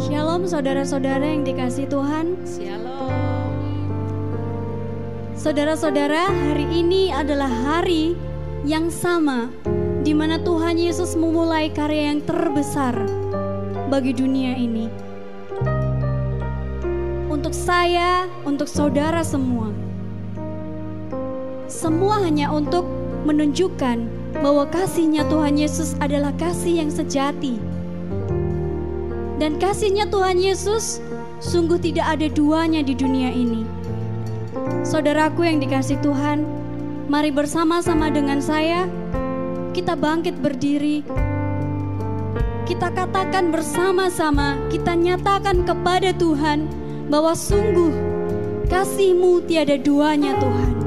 Shalom saudara-saudara yang dikasihi Tuhan. Shalom. Saudara-saudara, hari ini adalah hari yang sama di mana Tuhan Yesus memulai karya yang terbesar bagi dunia ini. Untuk saya, untuk saudara semua. Semua hanya untuk menunjukkan bahwa kasih-Nya Tuhan Yesus adalah kasih yang sejati. Dan kasih-Nya Tuhan Yesus sungguh tidak ada duanya di dunia ini. Saudaraku yang dikasihi Tuhan, mari bersama-sama dengan saya, kita bangkit berdiri. Kita katakan bersama-sama, kita nyatakan kepada Tuhan bahwa sungguh kasih-Mu tiada duanya Tuhan.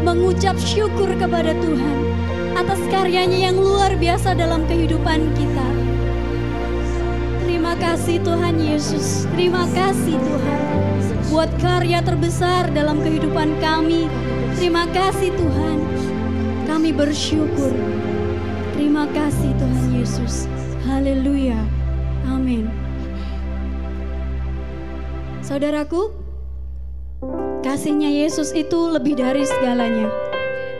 mengucap syukur kepada Tuhan atas karyanya yang luar biasa dalam kehidupan kita. Terima kasih Tuhan Yesus, terima kasih Tuhan buat karya terbesar dalam kehidupan kami. Terima kasih Tuhan, kami bersyukur. Terima kasih Tuhan Yesus. Haleluya, amin. Saudaraku, kasihnya Yesus itu lebih dari segalanya.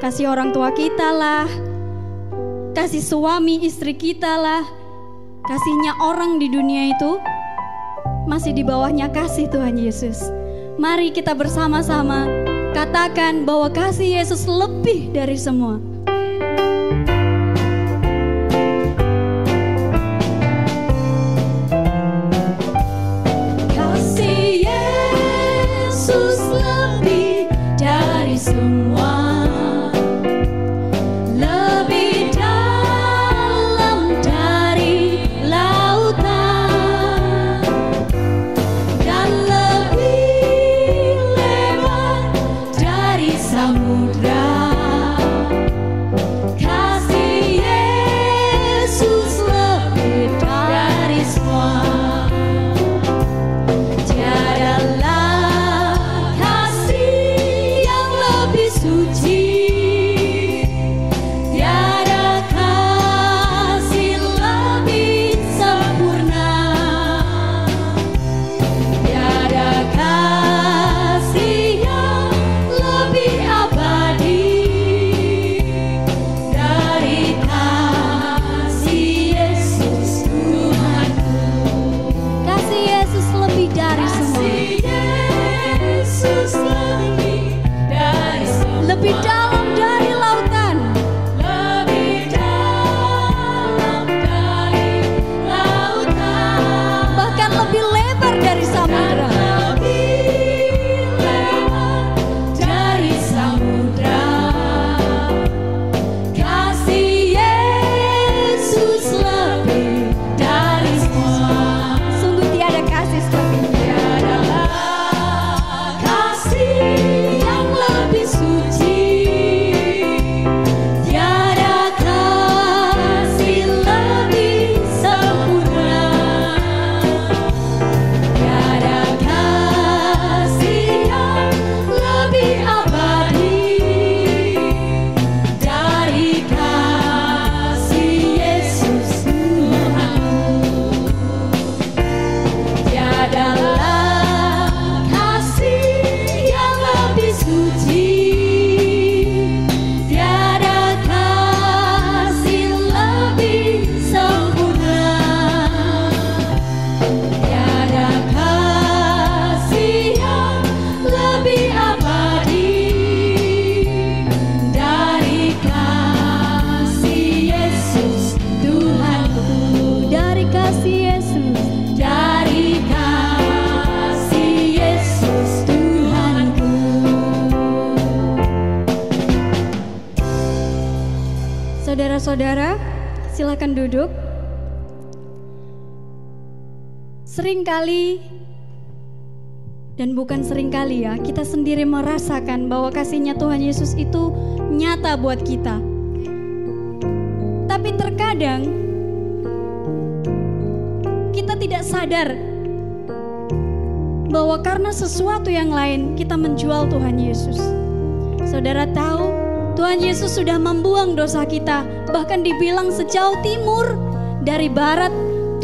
Kasih orang tua kita lah, kasih suami istri kita lah, kasihnya orang di dunia itu masih di bawahnya kasih Tuhan Yesus. Mari kita bersama-sama katakan bahwa kasih Yesus lebih dari semua. Samudra dari semua. Yesus Lebih dalam dari lautan. lebih dalam dari lautan, Bahkan lebih lebar dari samudra. lebih lebar dari samudra. Kasih Yesus lebih dari semua. Sungguh tiada kasih sepertinya. Tiadalah kasih yang lebih suci, tiada kasih lebih sempurna, tiada kasih yang lebih abadi dari kasih Yesus Tuhanku. Tiadalah kasih yang lebih suci, tiada kasih lebih sempurna, tiada kasih yang lebih abadi dari kasih Yesus Tuhanku. Dari kasih Yesus. Dari kasih Yesus Tuhanku. Saudara-saudara, silakan duduk. Seringkali, dan bukan seringkali ya, kita sendiri merasakan bahwa kasihnya Tuhan Yesus itu nyata buat kita. Tapi terkadang kita tidak sadar bahwa karena sesuatu yang lain kita menjual Tuhan Yesus. Saudara tahu, Tuhan Yesus sudah membuang dosa kita. Bahkan dibilang sejauh timur dari barat,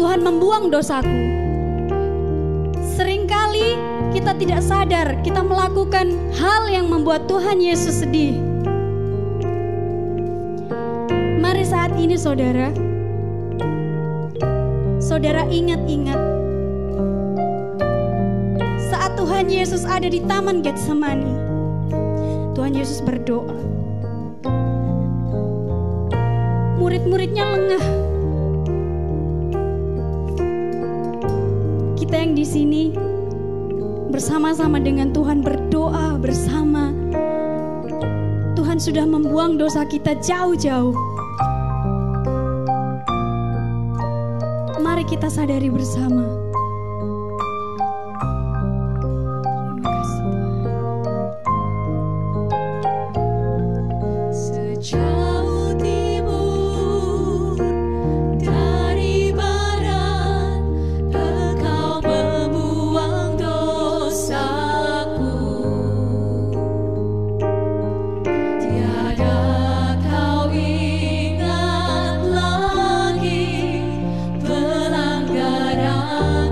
Tuhan membuang dosaku. Seringkali kita tidak sadar kita melakukan hal yang membuat Tuhan Yesus sedih. Mari saat ini saudara ingat-ingat saat Tuhan Yesus ada di Taman Getsemani. Tuhan Yesus berdoa. Murid-muridnya lengah. Kita yang di sini bersama-sama dengan Tuhan berdoa bersama. Tuhan sudah membuang dosa kita jauh-jauh. Mari kita sadari bersama. Terima kasih Tuhan. Sejauh timur dari barat, Engkau membuang dosaku. Tiada kau ingat lagi pelanggaran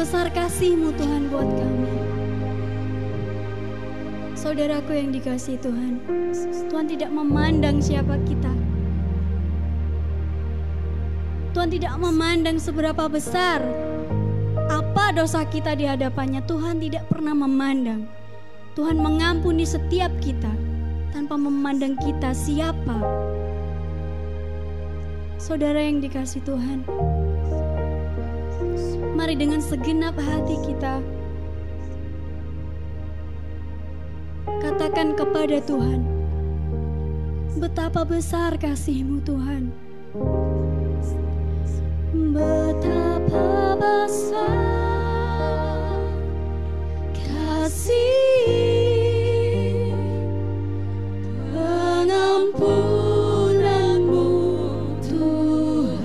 besar kasih-Mu Tuhan buat kami. Saudaraku yang dikasihi Tuhan, Tuhan tidak memandang siapa kita. Tuhan tidak memandang seberapa besar apa dosa kita di hadapannya. Tuhan tidak pernah memandang. Tuhan mengampuni setiap kita tanpa memandang kita siapa. Saudara yang dikasihi Tuhan, mari dengan segenap hati kita katakan kepada Tuhan, betapa besar kasih-Mu Tuhan. Betapa besar kasih pengampunan-Mu Tuhan.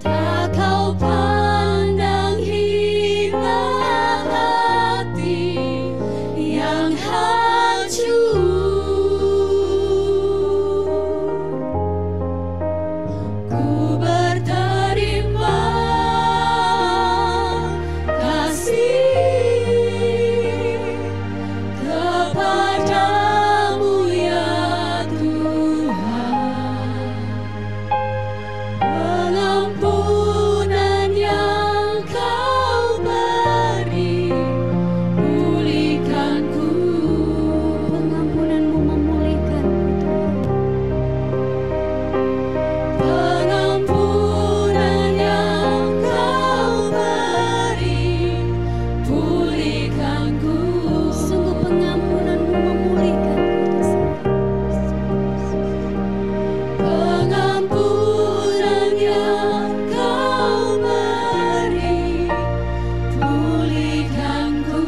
Tak Kau pandang hina hati yang hancur. Ku berterima kasih kepadamu ya Tuhan. Pengampunan yang Kau beri pulihkanku. Pengampunan-Mu memulihkanku Tuhan. Pengampunan yang Kau beri pulihkanku. Sungguh pengampunan-Mu memulihkanku Tuhan. Pengampunan yang Kau beri pulihkanku.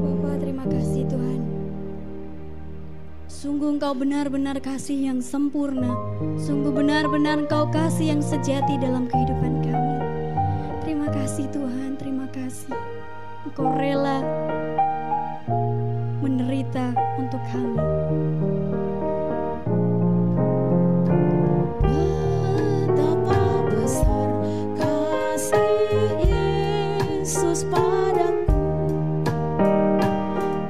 Bapa, terima kasih Tuhan. Sungguh Engkau benar-benar kasih yang sempurna. Sungguh benar-benar Engkau kasih yang sejati dalam kehidupan kami. Terima kasih Tuhan, terima kasih. Engkau rela menderita untuk kami. Betapa besar kasih Yesus padaku,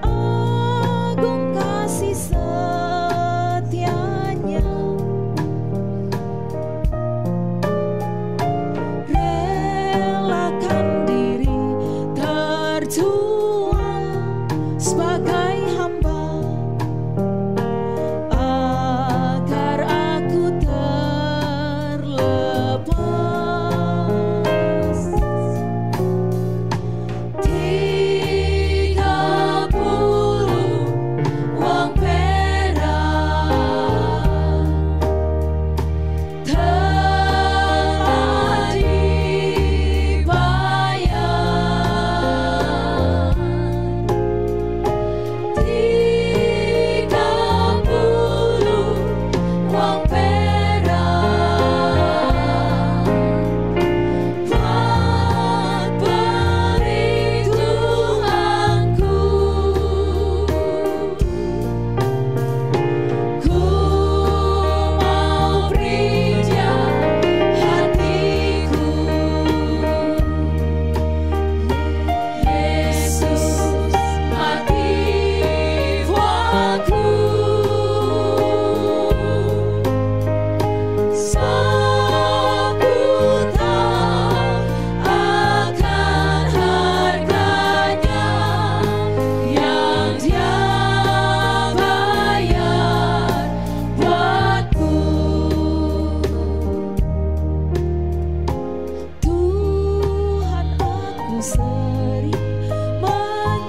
agung kasih setianya, relakan diri terjual sebagai hamba agar aku terlepas.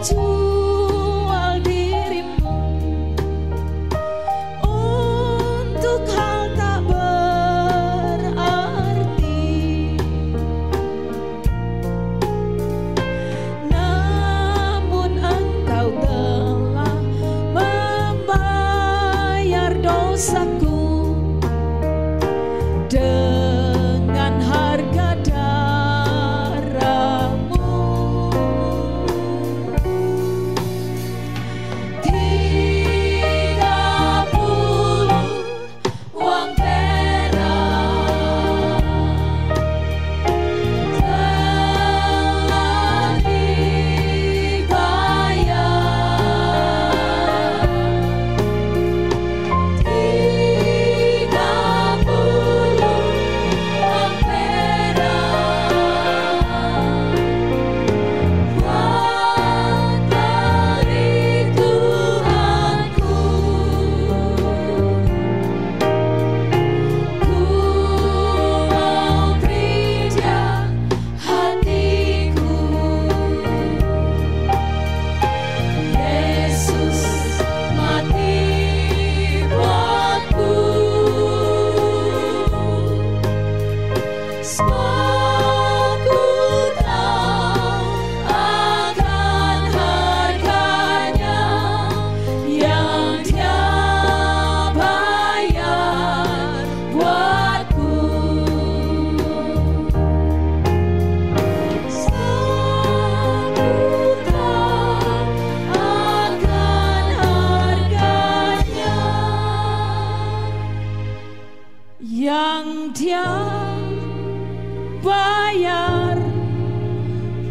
menjual dirimu untuk hal tak berarti, namun Engkau telah membayar dosaku dengan harga darahmu. 30 uang perak telah dibayar. 30 uang perak buat dari Tuhanku. Ku mau beri dia hatiku. Yesus mati buatku, sebab ku tahu akan harganya yang Dia bayar buatku. Sebab ku tahu akan harganya yang Dia bayar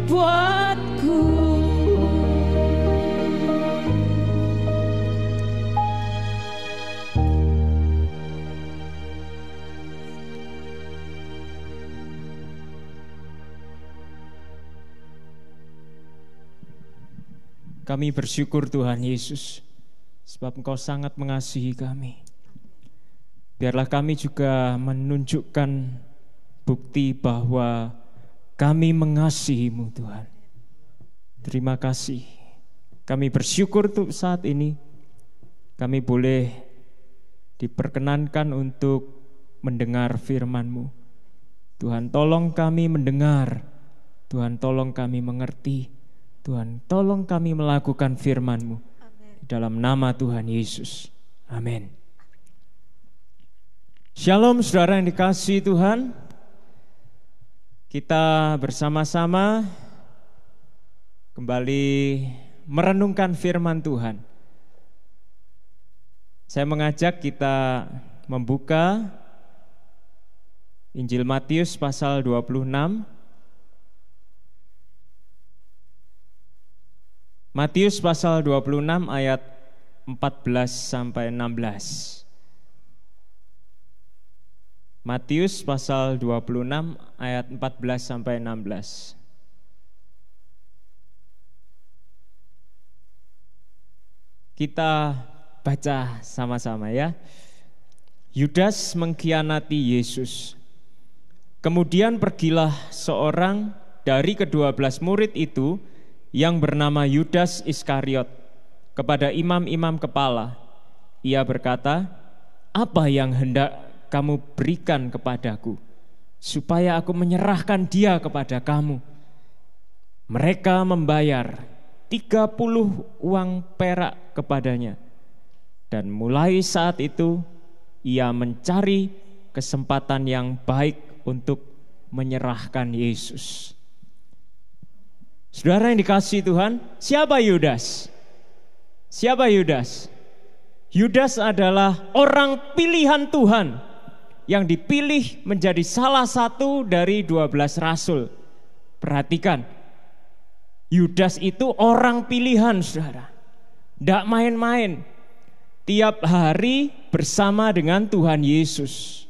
buatku. Kami bersyukur Tuhan Yesus, sebab Engkau sangat mengasihi kami. Biarlah kami juga menunjukkan bukti bahwa kami mengasihi-Mu Tuhan. Terima kasih. Kami bersyukur untuk saat ini kami boleh diperkenankan untuk mendengar firman-Mu. Tuhan, tolong kami mendengar. Tuhan, tolong kami mengerti. Tuhan, tolong kami melakukan firman-Mu. Di dalam nama Tuhan Yesus. Amin. Shalom saudara yang dikasihi Tuhan. Kita bersama-sama kembali merenungkan firman Tuhan. Saya mengajak kita membuka Injil Matius pasal 26. Matius pasal 26 ayat 14 sampai 16. Matius pasal 26 ayat 14 sampai 16. Kita baca sama-sama ya. Yudas mengkhianati Yesus. Kemudian pergilah seorang dari ke-12 murid itu yang bernama Yudas Iskariot kepada imam-imam kepala. Ia berkata, "Apa yang hendak kamu berikan kepadaku, supaya aku menyerahkan dia kepada kamu?" Mereka membayar 30 uang perak kepadanya. Dan mulai saat itu ia mencari kesempatan yang baik untuk menyerahkan Yesus. Saudara yang dikasihi Tuhan, siapa Yudas? Siapa Yudas? Yudas adalah orang pilihan Tuhan yang dipilih menjadi salah satu dari 12 rasul. Perhatikan, Yudas itu orang pilihan, saudara. Tidak main-main. Tiap hari bersama dengan Tuhan Yesus.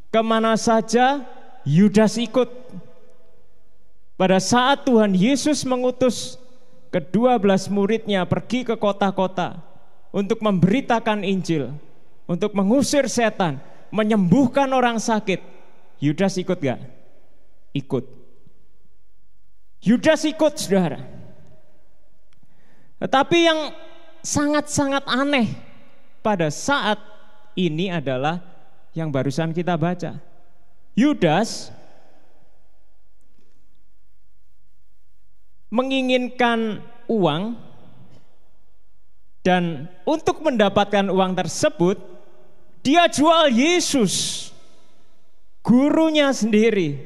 Kemana saja Yudas ikut. Pada saat Tuhan Yesus mengutus ke-12 muridnya pergi ke kota-kota untuk memberitakan Injil, untuk mengusir setan, menyembuhkan orang sakit, Yudas ikut gak? Ikut. Yudas ikut, saudara. Tetapi yang sangat-sangat aneh pada saat ini adalah yang barusan kita baca. Yudas menginginkan uang, dan untuk mendapatkan uang tersebut dia jual Yesus, gurunya sendiri.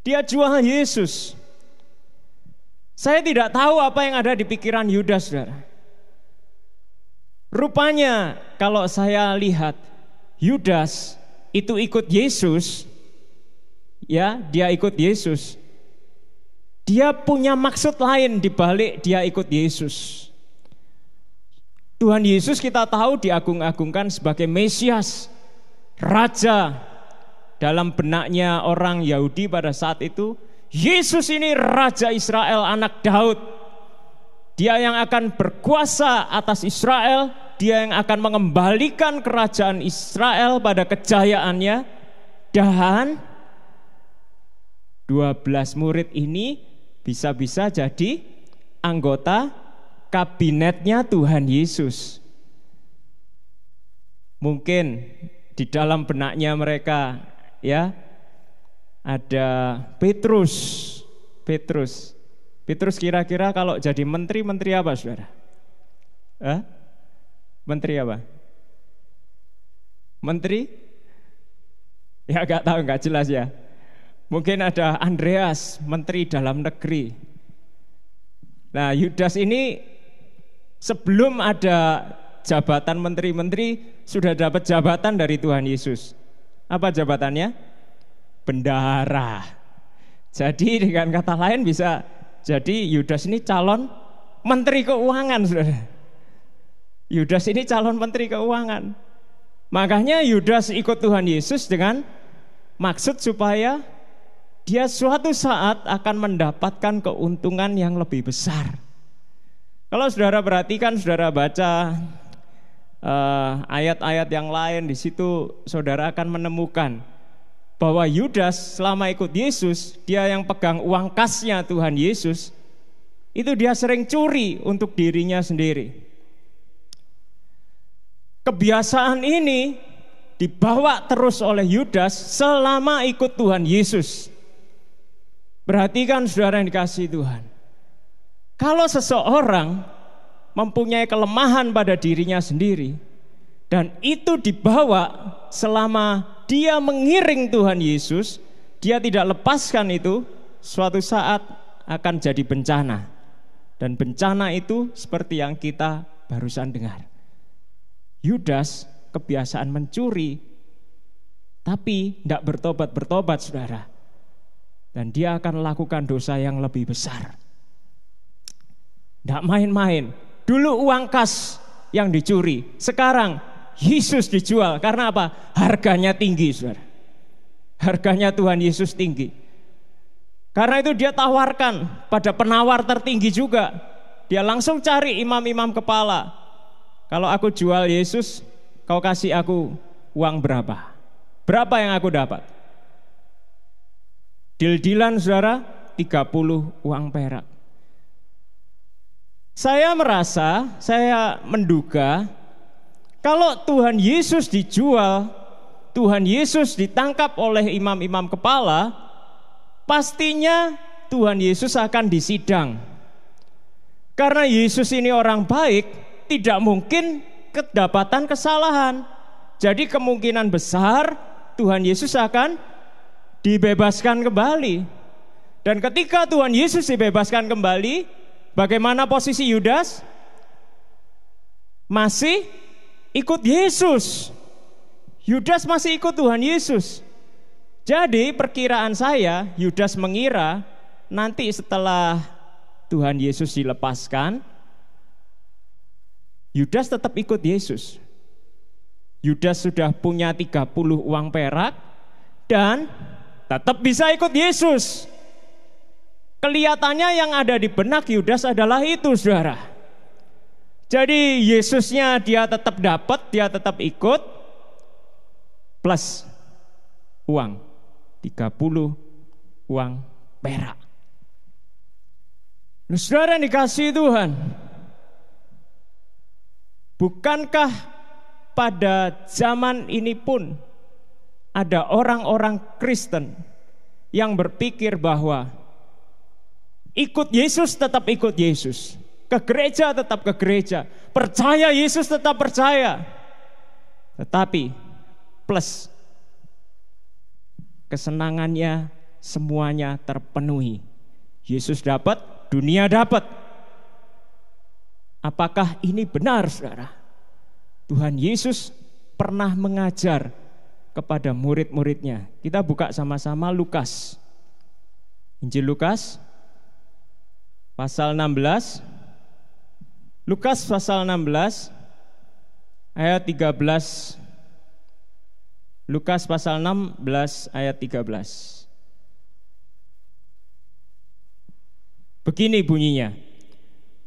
Dia jual Yesus. Saya tidak tahu apa yang ada di pikiran Yudas, saudara. Rupanya kalau saya lihat Yudas itu ikut Yesus, ya, dia ikut Yesus. Dia punya maksud lain di balik dia ikut Yesus. Tuhan Yesus kita tahu diagung-agungkan sebagai Mesias, Raja. Dalam benaknya orang Yahudi pada saat itu, Yesus ini Raja Israel, anak Daud. Dia yang akan berkuasa atas Israel, dia yang akan mengembalikan kerajaan Israel pada kejayaannya. Dan 12 murid ini bisa-bisa jadi anggota kabinetnya Tuhan Yesus. Mungkin di dalam benaknya mereka, ya, ada Petrus kira-kira kalau jadi menteri apa, saudara? Menteri apa? Menteri? Ya gak tahu, gak jelas ya. Mungkin ada Andreas, menteri dalam negeri. Nah, Yudas ini sebelum ada jabatan menteri-menteri sudah dapat jabatan dari Tuhan Yesus. Apa jabatannya? Bendahara. Jadi dengan kata lain bisa jadi Yudas ini calon menteri keuangan, saudara. Yudas ini calon menteri keuangan. Makanya Yudas ikut Tuhan Yesus dengan maksud supaya dia suatu saat akan mendapatkan keuntungan yang lebih besar. Kalau saudara perhatikan, saudara baca ayat-ayat yang lain, di situ saudara akan menemukan bahwa Yudas selama ikut Yesus, dia yang pegang uang kasnya Tuhan Yesus, itu dia sering curi untuk dirinya sendiri. Kebiasaan ini dibawa terus oleh Yudas selama ikut Tuhan Yesus. Perhatikan saudara yang dikasihi Tuhan. Kalau seseorang mempunyai kelemahan pada dirinya sendiri, dan itu dibawa selama dia mengiring Tuhan Yesus, dia tidak lepaskan itu, suatu saat akan jadi bencana. Dan bencana itu seperti yang kita barusan dengar. Yudas kebiasaan mencuri, tapi tidak bertobat, saudara. Dan dia akan melakukan dosa yang lebih besar. Tidak main-main. Dulu uang kas yang dicuri, sekarang Yesus dijual. Karena apa? Harganya tinggi, saudara. Harganya Tuhan Yesus tinggi. Karena itu dia tawarkan pada penawar tertinggi juga. Dia langsung cari imam-imam kepala. Kalau aku jual Yesus, kau kasih aku uang berapa? Berapa yang aku dapat? Deal-dealan, saudara, 30 uang perak. Saya menduga kalau Tuhan Yesus dijual, Tuhan Yesus ditangkap oleh imam-imam kepala, pastinya Tuhan Yesus akan disidang. Karena Yesus ini orang baik, tidak mungkin kedapatan kesalahan. Jadi kemungkinan besar Tuhan Yesus akan dibebaskan kembali. Dan ketika Tuhan Yesus dibebaskan kembali, bagaimana posisi Yudas? Masih ikut Yesus. Yudas masih ikut Tuhan Yesus. Jadi perkiraan saya, Yudas mengira nanti setelah Tuhan Yesus dilepaskan, Yudas tetap ikut Yesus. Yudas sudah punya 30 uang perak dan tetap bisa ikut Yesus. Kelihatannya yang ada di benak Yudas adalah itu, saudara. Jadi Yesusnya dia tetap dapat, dia tetap ikut, plus uang 30 uang perak. Nah, saudara yang dikasihi Tuhan, bukankah pada zaman ini pun ada orang-orang Kristen yang berpikir bahwa ikut Yesus tetap ikut Yesus, ke gereja tetap ke gereja, percaya Yesus tetap percaya, tetapi plus kesenangannya semuanya terpenuhi. Yesus dapat, dunia dapat. Apakah ini benar, saudara? Tuhan Yesus pernah mengajar kepada murid-muridnya. Kita buka sama-sama Lukas. Injil Lukas pasal 16. Lukas pasal 16 ayat 13. Lukas pasal 16 ayat 13. Begini bunyinya.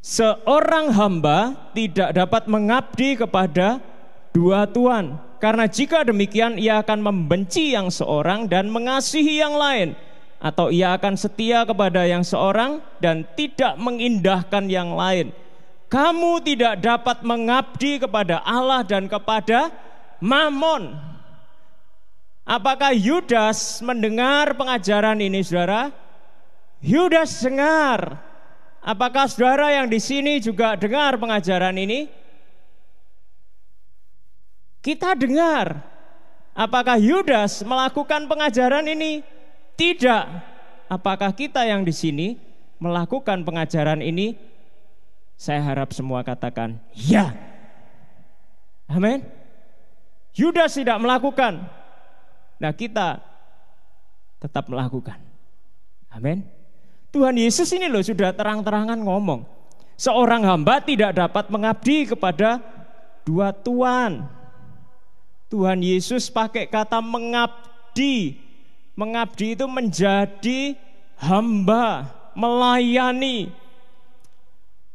Seorang hamba tidak dapat mengabdi kepada dua tuan, karena jika demikian ia akan membenci yang seorang dan mengasihi yang lain, atau ia akan setia kepada yang seorang dan tidak mengindahkan yang lain. Kamu tidak dapat mengabdi kepada Allah dan kepada Mamon. Apakah Yudas mendengar pengajaran ini, saudara? Yudas dengar. Apakah saudara yang di sini juga dengar pengajaran ini? Kita dengar. Apakah Yudas melakukan pengajaran ini? Tidak. Apakah kita yang di sini melakukan pengajaran ini? Saya harap semua katakan ya. Amin. Yudas tidak melakukan. Nah, kita tetap melakukan. Amin. Tuhan Yesus ini loh sudah terang-terangan ngomong, seorang hamba tidak dapat mengabdi kepada dua tuan. Tuhan Yesus pakai kata mengabdi. Mengabdi itu menjadi hamba, melayani.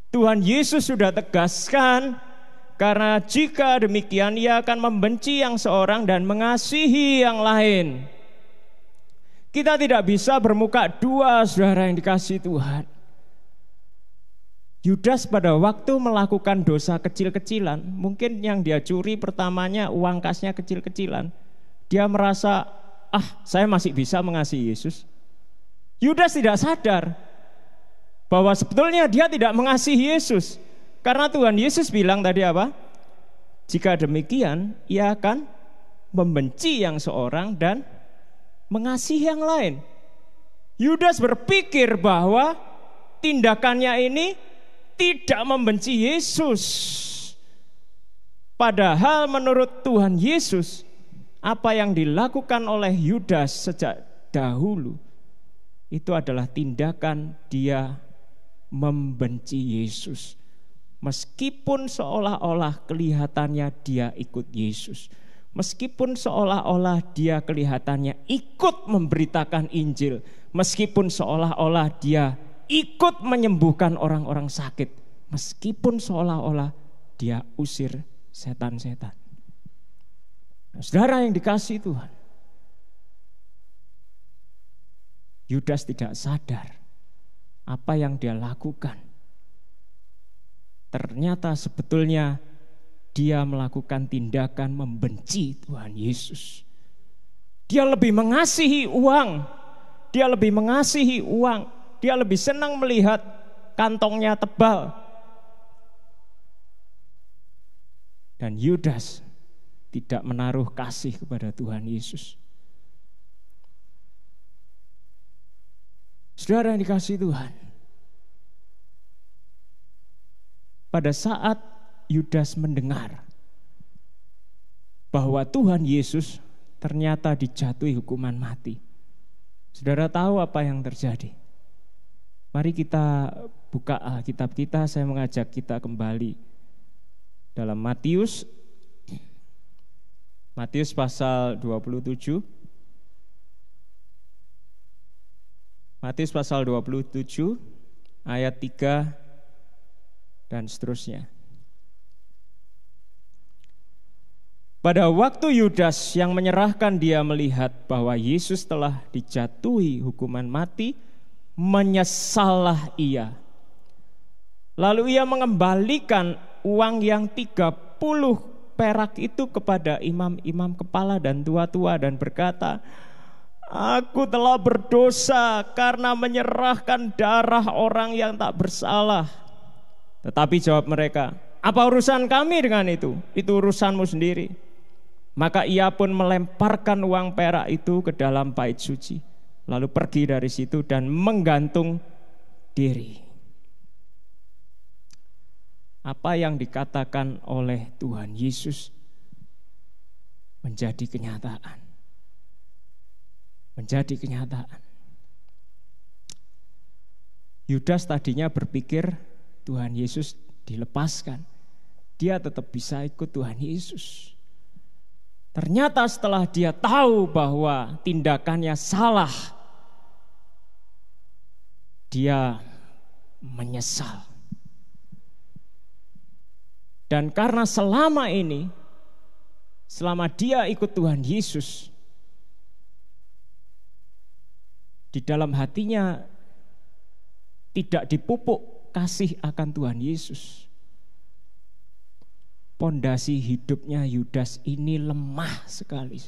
Tuhan Yesus sudah tegaskan, karena jika demikian ia akan membenci yang seorang dan mengasihi yang lain. Kita tidak bisa bermuka dua, saudara yang dikasihi Tuhan. Yudas pada waktu melakukan dosa kecil-kecilan, mungkin yang dia curi pertamanya uang kasnya kecil-kecilan, dia merasa, saya masih bisa mengasihi Yesus. Yudas tidak sadar bahwa sebetulnya dia tidak mengasihi Yesus, karena Tuhan Yesus bilang tadi apa? Jika demikian ia akan membenci yang seorang dan mengasihi yang lain. Yudas berpikir bahwa tindakannya ini tidak membenci Yesus. Padahal menurut Tuhan Yesus, apa yang dilakukan oleh Yudas sejak dahulu itu adalah tindakan dia membenci Yesus. Meskipun seolah-olah kelihatannya dia ikut Yesus, meskipun seolah-olah dia kelihatannya ikut memberitakan Injil, meskipun seolah-olah dia ikut menyembuhkan orang-orang sakit, meskipun seolah-olah dia usir setan-setan. Saudara yang dikasihi Tuhan, Yudas tidak sadar apa yang dia lakukan. Ternyata sebetulnya dia melakukan tindakan membenci Tuhan Yesus. Dia lebih mengasihi uang. Dia lebih mengasihi uang. Dia lebih senang melihat kantongnya tebal. Dan Yudas tidak menaruh kasih kepada Tuhan Yesus. Saudara yang dikasihi Tuhan, pada saat Yudas mendengar bahwa Tuhan Yesus ternyata dijatuhi hukuman mati, saudara tahu apa yang terjadi? Mari kita buka Alkitab kita. Saya mengajak kita kembali dalam Matius pasal 27. Matius pasal 27 ayat 3 dan seterusnya. Pada waktu Yudas yang menyerahkan dia melihat bahwa Yesus telah dijatuhi hukuman mati, menyesallah ia Lalu ia mengembalikan uang yang 30 perak itu kepada imam-imam kepala dan tua-tua dan berkata, aku telah berdosa karena menyerahkan darah orang yang tak bersalah. Tetapi jawab mereka, apa urusan kami dengan itu? Itu urusanmu sendiri. Maka ia pun melemparkan uang perak itu ke dalam bait suci, lalu pergi dari situ dan menggantung diri. Apa yang dikatakan oleh Tuhan Yesus menjadi kenyataan. Menjadi kenyataan. Yudas tadinya berpikir Tuhan Yesus dilepaskan, dia tetap bisa ikut Tuhan Yesus. Ternyata setelah dia tahu bahwa tindakannya salah, dia menyesal. Dan karena selama ini, selama dia ikut Tuhan Yesus, di dalam hatinya tidak dipupuk kasih akan Tuhan Yesus. Pondasi hidupnya Yudas ini lemah sekali.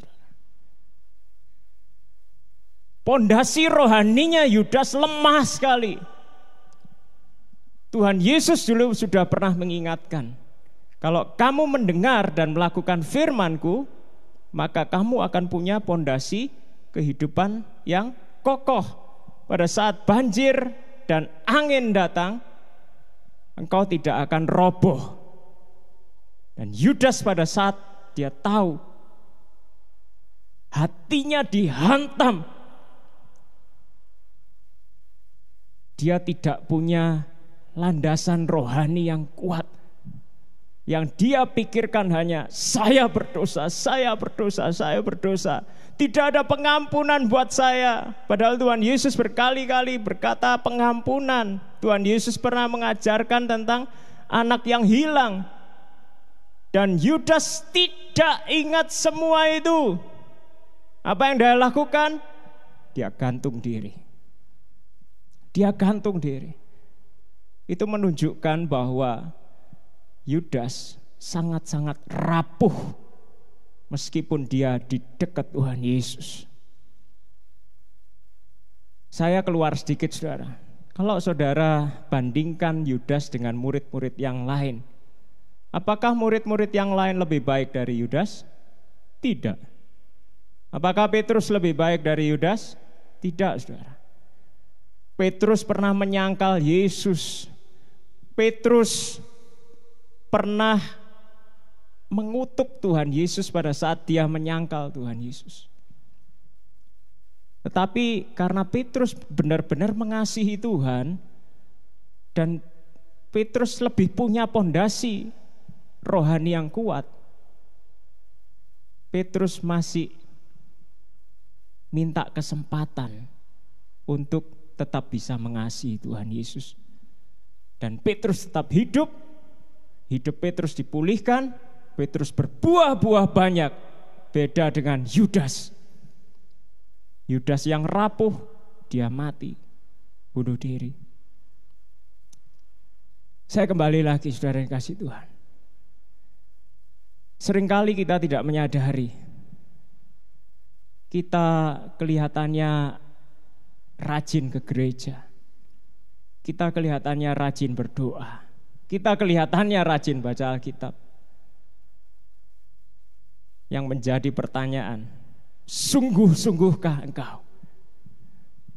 Pondasi rohaninya Yudas lemah sekali. Tuhan Yesus dulu sudah pernah mengingatkan, kalau kamu mendengar dan melakukan firman-Ku, maka kamu akan punya pondasi kehidupan yang kokoh. Pada saat banjir dan angin datang, engkau tidak akan roboh. Dan Yudas pada saat dia tahu hatinya dihantam, dia tidak punya landasan rohani yang kuat. Yang dia pikirkan hanya saya berdosa, saya berdosa, saya berdosa. Tidak ada pengampunan buat saya. Padahal Tuhan Yesus berkali-kali berkata pengampunan. Tuhan Yesus pernah mengajarkan tentang anak yang hilang. Dan Yudas tidak ingat semua itu. Apa yang dia lakukan? Dia gantung diri. Dia gantung diri. Itu menunjukkan bahwa Yudas sangat-sangat rapuh meskipun dia di dekat Tuhan Yesus. Saya keluar sedikit, saudara. Kalau saudara bandingkan Yudas dengan murid-murid yang lain, apakah murid-murid yang lain lebih baik dari Yudas? Tidak. Apakah Petrus lebih baik dari Yudas? Tidak, saudara. Petrus pernah menyangkal Yesus. Petrus pernah mengutuk Tuhan Yesus pada saat dia menyangkal Tuhan Yesus. Tetapi karena Petrus benar-benar mengasihi Tuhan, dan Petrus lebih punya pondasi rohani yang kuat, Petrus masih minta kesempatan untuk tetap bisa mengasihi Tuhan Yesus. Dan Petrus tetap hidup. Hidup Petrus dipulihkan, Petrus berbuah-buah banyak. Beda dengan Yudas. Yudas yang rapuh, dia mati, bunuh diri. Saya kembali lagi, saudara yang kasih Tuhan. Seringkali kita tidak menyadari, kita kelihatannya rajin ke gereja, kita kelihatannya rajin berdoa, kita kelihatannya rajin baca Alkitab. Yang menjadi pertanyaan, sungguh-sungguhkah engkau?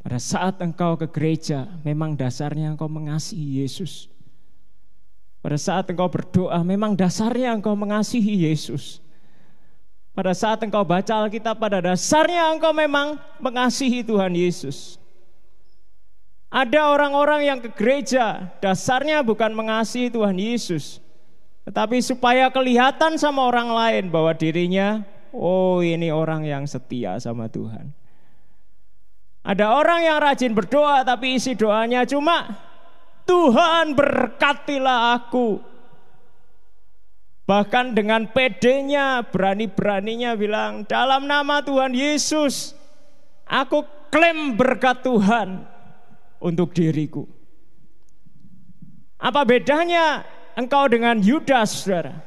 Pada saat engkau ke gereja, memang dasarnya engkau mengasihi Yesus. Pada saat engkau berdoa, memang dasarnya engkau mengasihi Yesus. Pada saat engkau baca Alkitab, pada dasarnya engkau memang mengasihi Tuhan Yesus. Ada orang-orang yang ke gereja, dasarnya bukan mengasihi Tuhan Yesus, tetapi supaya kelihatan sama orang lain bahwa dirinya, oh ini orang yang setia sama Tuhan. Ada orang yang rajin berdoa, tapi isi doanya cuma, Tuhan berkatilah aku. Bahkan dengan pedenya, berani-beraninya bilang, dalam nama Tuhan Yesus, aku klaim berkat Tuhan untuk diriku. Apa bedanya engkau dengan Yudas, saudara?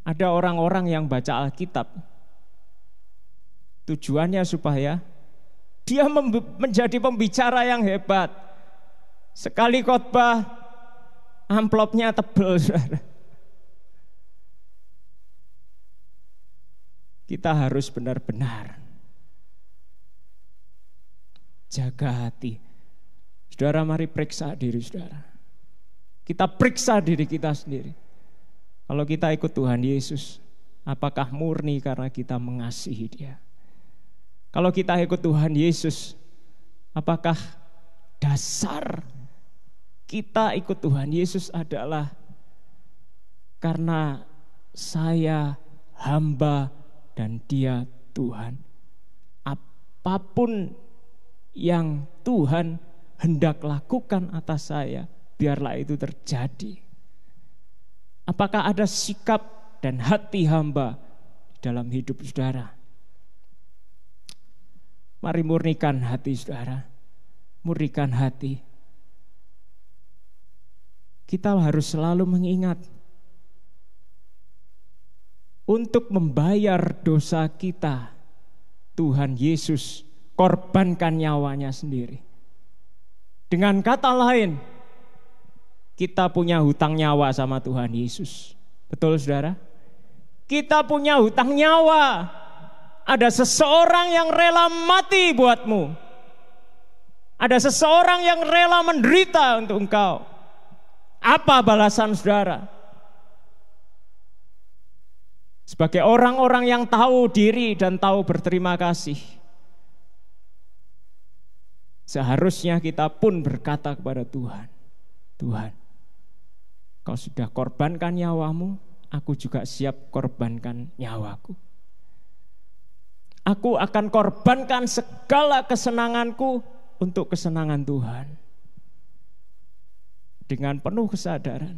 Ada orang-orang yang baca Alkitab, tujuannya supaya dia menjadi pembicara yang hebat. Sekali khotbah, amplopnya tebel, saudara. Kita harus benar-benar jaga hati. Saudara, mari periksa diri saudara. Kita periksa diri kita sendiri. Kalau kita ikut Tuhan Yesus, apakah murni karena kita mengasihi Dia? Kalau kita ikut Tuhan Yesus, apakah dasar kita ikut Tuhan Yesus adalah karena saya hamba dan Dia Tuhan? Apapun yang Tuhan hendak lakukan atas saya, biarlah itu terjadi. Apakah ada sikap dan hati hamba dalam hidup saudara? Mari murnikan hati saudara, murnikan hati. Kita harus selalu mengingat untuk membayar dosa kita, Tuhan Yesus korbankan nyawanya sendiri. Dengan kata lain, kita punya hutang nyawa sama Tuhan Yesus. Betul saudara? Kita punya hutang nyawa. Ada seseorang yang rela mati buatmu. Ada seseorang yang rela menderita untuk engkau. Apa balasan saudara? Sebagai orang-orang yang tahu diri dan tahu berterima kasih, seharusnya kita pun berkata kepada Tuhan, Tuhan, Kau sudah korbankan nyawamu, aku juga siap korbankan nyawaku. Aku akan korbankan segala kesenanganku untuk kesenangan Tuhan. Dengan penuh kesadaran,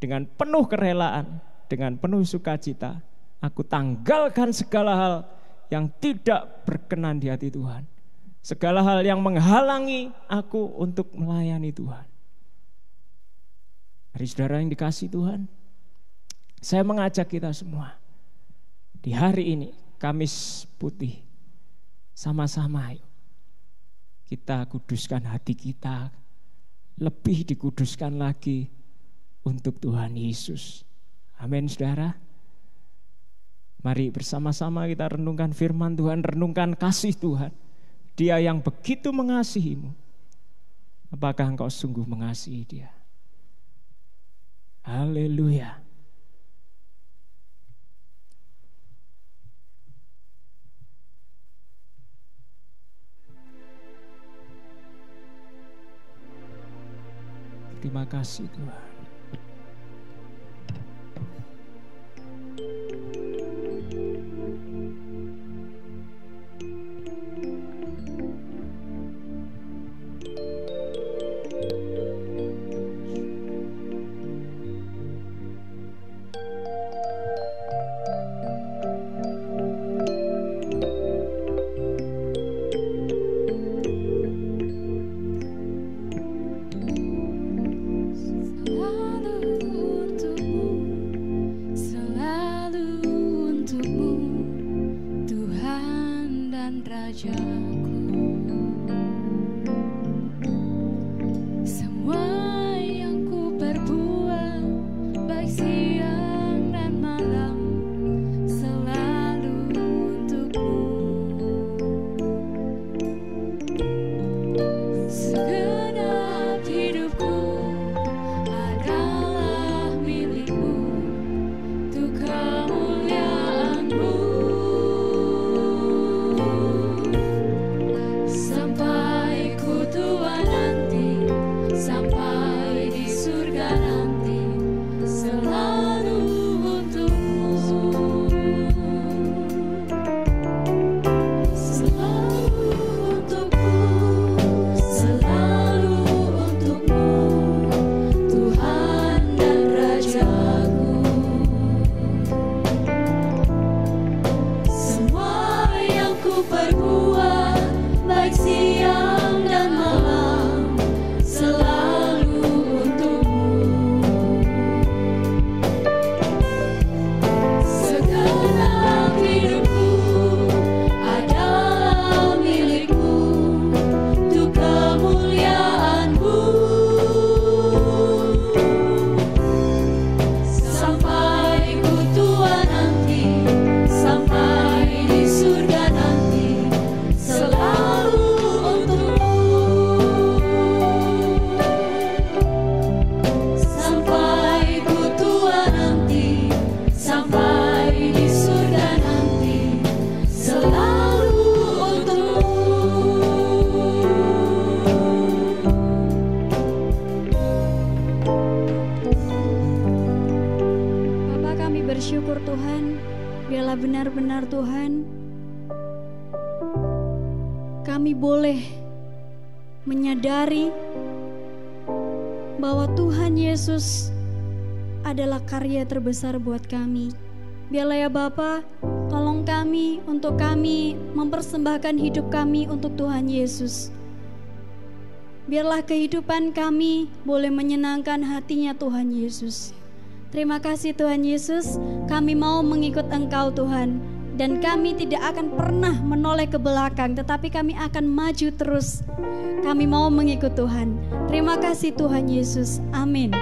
dengan penuh kerelaan, dengan penuh sukacita, aku tanggalkan segala hal yang tidak berkenan di hati Tuhan. Segala hal yang menghalangi aku untuk melayani Tuhan. Hari saudara yang dikasihi Tuhan, saya mengajak kita semua di hari ini, Kamis Putih, sama-sama yuk kita kuduskan hati kita, lebih dikuduskan lagi untuk Tuhan Yesus. Amin saudara. Mari bersama-sama kita renungkan firman Tuhan, renungkan kasih Tuhan. Dia yang begitu mengasihimu. Apakah engkau sungguh mengasihi Dia? Haleluya. Terima kasih Tuhan. Selalu bersyukur Tuhan. Biarlah benar-benar Tuhan kami boleh menyadari bahwa Tuhan Yesus adalah karya terbesar buat kami. Biarlah ya Bapa, tolong kami untuk kami mempersembahkan hidup kami untuk Tuhan Yesus. Biarlah kehidupan kami boleh menyenangkan hatinya Tuhan Yesus. Terima kasih Tuhan Yesus, kami mau mengikut Engkau Tuhan. Dan kami tidak akan pernah menoleh ke belakang, tetapi kami akan maju terus. Kami mau mengikut Tuhan. Terima kasih Tuhan Yesus. Amin.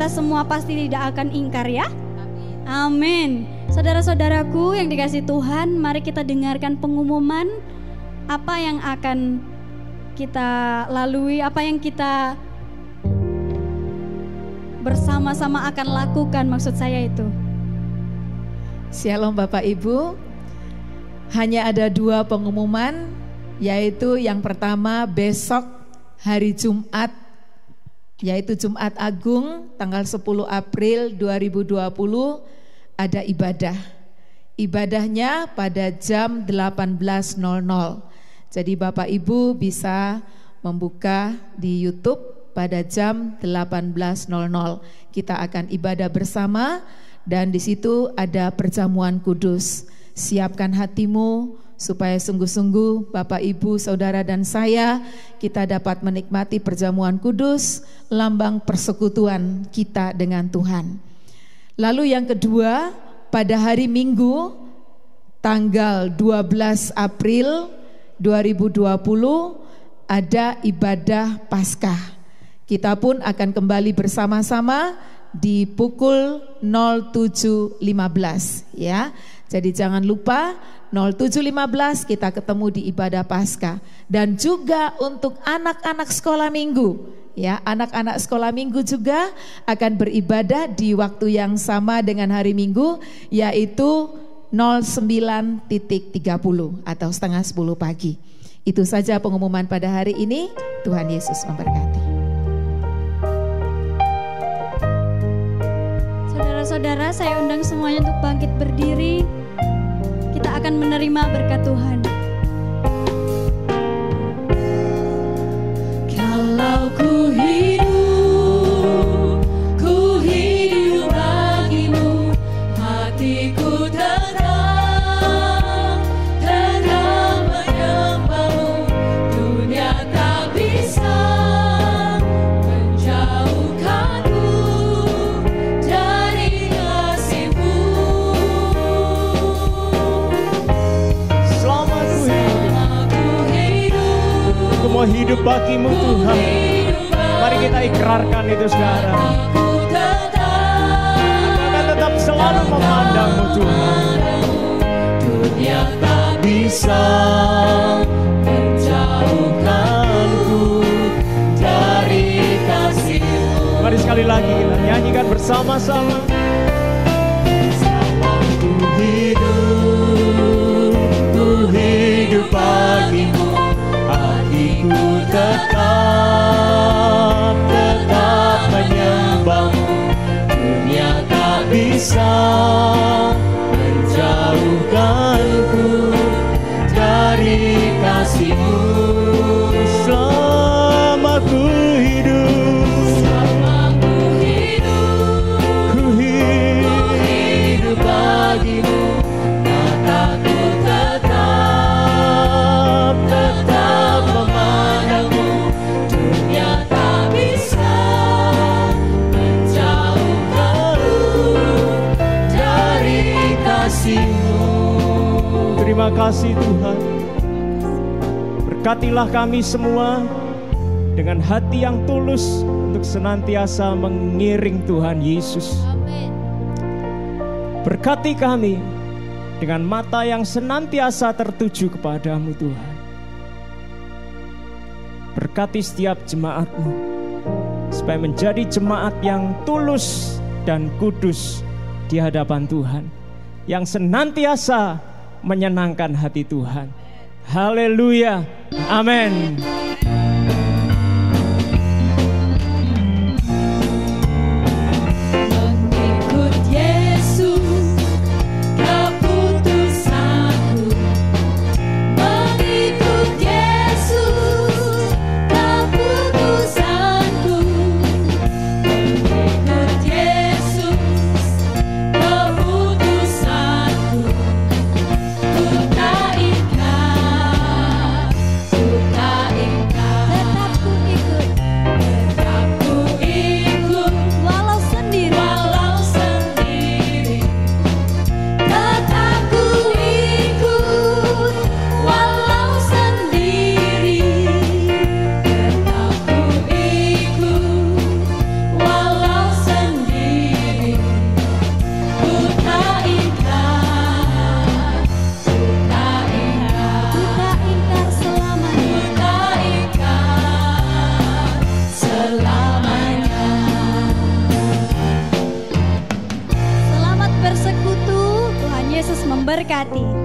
Semua pasti tidak akan ingkar ya. Amin. Saudara-saudaraku yang dikasih Tuhan, mari kita dengarkan pengumuman apa yang akan kita lalui, apa yang kita bersama-sama akan lakukan, maksud saya itu. Shalom Bapak Ibu. Hanya ada 2 pengumuman, yaitu yang pertama besok hari Jumat, yaitu Jumat Agung tanggal 10 April 2020 ada ibadah. Ibadahnya pada jam 18.00. Jadi Bapak Ibu bisa membuka di YouTube pada jam 18.00. Kita akan ibadah bersama dan di situ ada perjamuan kudus. Siapkan hatimu supaya sungguh-sungguh Bapak, Ibu, Saudara dan saya kita dapat menikmati perjamuan kudus, lambang persekutuan kita dengan Tuhan. Lalu yang kedua, pada hari Minggu tanggal 12 April 2020 ada ibadah Paskah. Kita pun akan kembali bersama-sama di pukul 07.15 ya. Jadi jangan lupa 07.15 kita ketemu di ibadah Paskah. Dan juga untuk anak-anak sekolah minggu ya, anak-anak sekolah minggu juga akan beribadah di waktu yang sama dengan hari Minggu, yaitu 09.30 atau setengah 10 pagi. Itu saja pengumuman pada hari ini. Tuhan Yesus memberkati. Saudara-saudara, saya undang semuanya untuk bangkit berdiri. Kita akan menerima berkat Tuhan. Kalau ku hidup bagimu, hatiku tenang menyembahmu. Dunia tak bisa menjauhkanku dari kasih-Mu. Selama ku hidup, aku mau hidup bagimu Tuhan. Mari kita ikrarkan itu sekarang. Aku akan tetap selalu memandangmu Tuhan. Dunia tak bisa menjauhkanku dari kasih-Mu. Mari sekali lagi kita nyanyikan bersama-sama. Selama ku hidup bagimu, hatiku tetap dari kasih-Mu. Selama ku hidup, ku hidup bagimu. Mataku tetap memandangmu. Dunia tak bisa menjauhkanku dari kasih-Mu. Terima kasih Tuhan. Berkatilah kami semua dengan hati yang tulus untuk senantiasa mengiring Tuhan Yesus. Berkati kami dengan mata yang senantiasa tertuju kepadamu Tuhan. Berkati setiap jemaat-Mu supaya menjadi jemaat yang tulus dan kudus di hadapan Tuhan, yang senantiasa menyenangkan hati Tuhan. Haleluya. Amin. Mengikut Yesus keputusanku, mengikut Yesus keputusanku, mengikut Yesus keputusanku. Ku tak ingkar, tetap ku ikut, walau sendiri, tetap ku ikut, walau sendiri, tetap ku ikut, walau sendiri. Ku tak ingkar, ku tak ingkar selamanya. Selamat bersekutu, Tuhan Yesus memberkati.